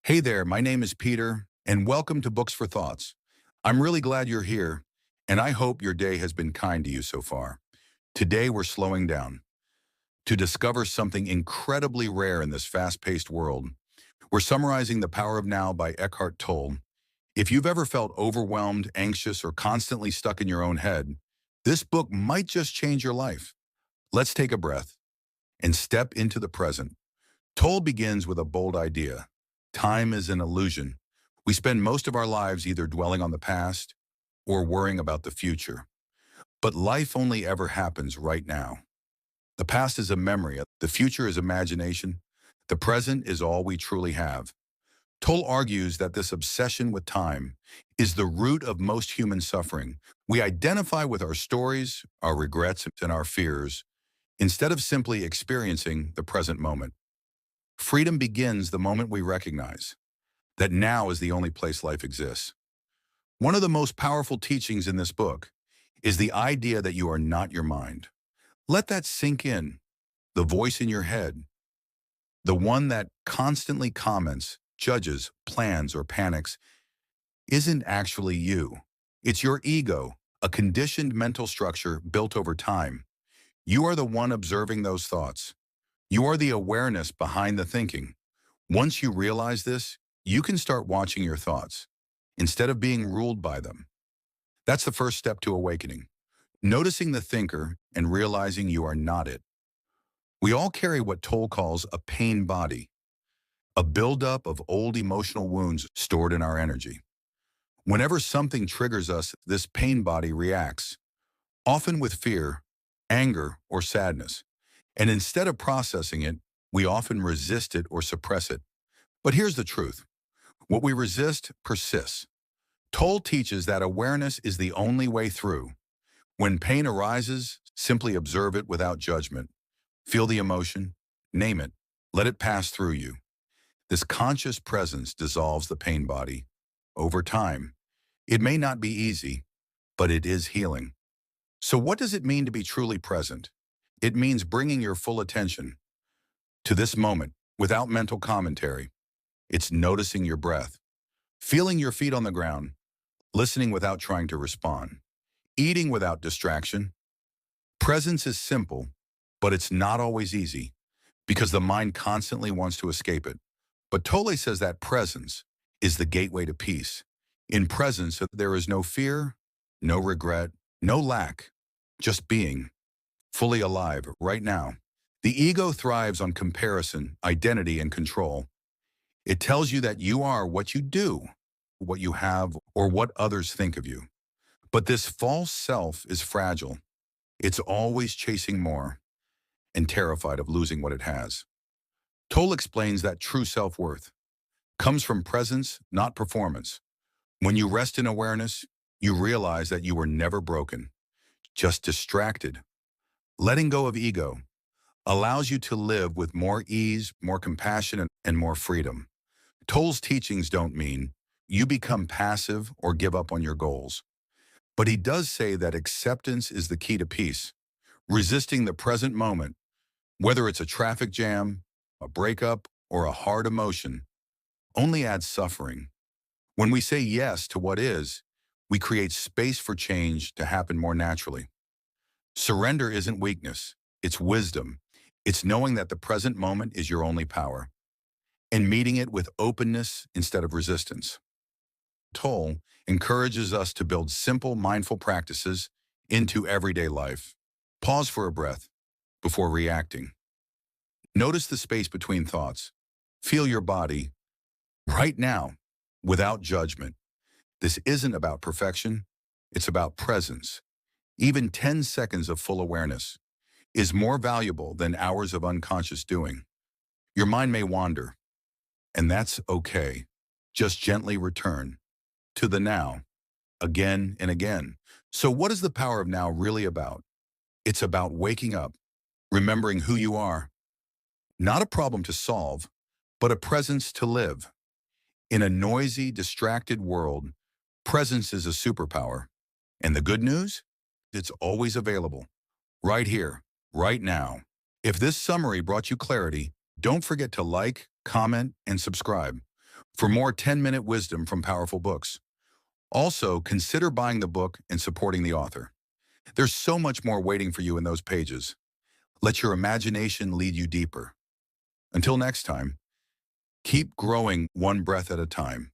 Hey there, my name is Peter, and welcome to Books for Thoughts. I'm really glad you're here, and I hope your day has been kind to you so far. Today, we're slowing down to discover something incredibly rare in this fast-paced world. We're summarizing The Power of Now by Eckhart Tolle. If you've ever felt overwhelmed, anxious, or constantly stuck in your own head, this book might just change your life. Let's take a breath and step into the present. Toll begins with a bold idea. Time is an illusion. We spend most of our lives either dwelling on the past or worrying about the future. But life only ever happens right now. The past is a memory, the future is imagination, the present is all we truly have. Toll argues that this obsession with time is the root of most human suffering. We identify with our stories, our regrets, and our fears, instead of simply experiencing the present moment. Freedom begins the moment we recognize that now is the only place life exists. One of the most powerful teachings in this book is the idea that you are not your mind. Let that sink in. The voice in your head, the one that constantly comments, judges, plans, or panics, isn't actually you. It's your ego, a conditioned mental structure built over time. You are the one observing those thoughts. You are the awareness behind the thinking. Once you realize this, you can start watching your thoughts instead of being ruled by them. That's the first step to awakening. Noticing the thinker and realizing you are not it. We all carry what Toll calls a pain body, a buildup of old emotional wounds stored in our energy. Whenever something triggers us, this pain body reacts, often with fear, anger, or sadness. And instead of processing it, we often resist it or suppress it. But here's the truth. What we resist persists. Toll teaches that awareness is the only way through. When pain arises, simply observe it without judgment. Feel the emotion, name it, let it pass through you. This conscious presence dissolves the pain body. Over time, it may not be easy, but it is healing. So what does it mean to be truly present? It means bringing your full attention to this moment without mental commentary. It's noticing your breath, feeling your feet on the ground, listening without trying to respond, eating without distraction. Presence is simple, but it's not always easy because the mind constantly wants to escape it. But Tolle says that presence is the gateway to peace. In presence, there is no fear, no regret, no lack, just being fully alive right now. The ego thrives on comparison, identity, and control. It tells you that you are what you do, what you have, or what others think of you. But this false self is fragile. It's always chasing more and terrified of losing what it has. Toll explains that true self-worth comes from presence, not performance. When you rest in awareness, you realize that you were never broken, just distracted. Letting go of ego allows you to live with more ease, more compassion, and more freedom. Toll's teachings don't mean you become passive or give up on your goals. But he does say that acceptance is the key to peace. Resisting the present moment, whether it's a traffic jam, a breakup, or a hard emotion, only adds suffering. When we say yes to what is, we create space for change to happen more naturally. Surrender isn't weakness, it's wisdom. It's knowing that the present moment is your only power and meeting it with openness instead of resistance. Toll encourages us to build simple, mindful practices into everyday life. Pause for a breath before reacting. Notice the space between thoughts. Feel your body right now without judgment. This isn't about perfection, it's about presence. Even 10 seconds of full awareness is more valuable than hours of unconscious doing. Your mind may wander, and that's okay. Just gently return to the now, again and again. So what is the power of now really about? It's about waking up, remembering who you are. Not a problem to solve, but a presence to live. In a noisy, distracted world, presence is a superpower. And the good news? It's always available. Right here, right now. If this summary brought you clarity, don't forget to like, comment, and subscribe. for more 10-minute wisdom from powerful books. Also, consider buying the book and supporting the author. There's so much more waiting for you in those pages. Let your imagination lead you deeper. Until next time, keep growing one breath at a time.